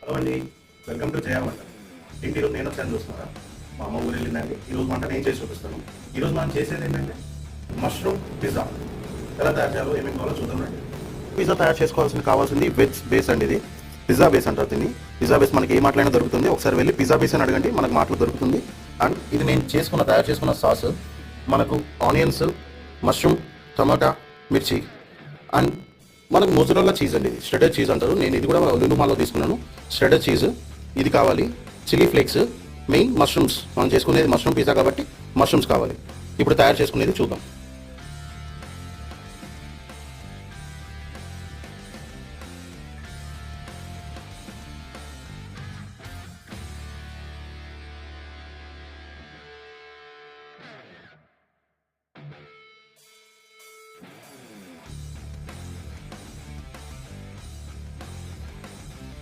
Hello అండి, welcome to జయ వంట. ఏంటి ఈరోజు నేను వచ్చాను చూస్తున్నారా? మా అమ్మ ఊరు వెళ్ళిందండి. ఈరోజు వంట నేను చేసి చూపిస్తాను. ఈరోజు మనం చేసేది ఏంటంటే మష్రూమ్ పిజ్జా. ఎలా తయారు చేయాలో ఏమేమి కావాలో చూద్దామండి. పిజ్జా తయారు చేసుకోవాల్సింది కావాల్సింది వెజ్ బేస్ అండి. ఇది పిజ్జా బేస్ అంటారు దీన్ని. పిజ్జా బేస్ మనకి ఏ మాటలైనా దొరుకుతుంది. ఒకసారి వెళ్ళి పిజ్జా బేస్ అని అడగండి, మనకు మాటలు దొరుకుతుంది. అండ్ ఇది నేను తయారు చేసుకున్న సాస్. మనకు ఆనియన్స్, మష్రూమ్, టమాటా, మిర్చి అండ్ మనకు మొజరెల్లా చీజ్ అండి. ఇది ష్రెడెడ్ చీజ్ అంటారు. నేను ఇది కూడా లులు మాల్లో తీసుకున్నాను. ష్రెడెడ్ చీజ్ ఇది కావాలి. Chilli flakes, main mushrooms. మనం చేసుకునేది మష్రూమ్ పిజ్జా కాబట్టి మష్రూమ్స్ కావాలి. ఇప్పుడు తయారు చేసుకునేది చూద్దాం.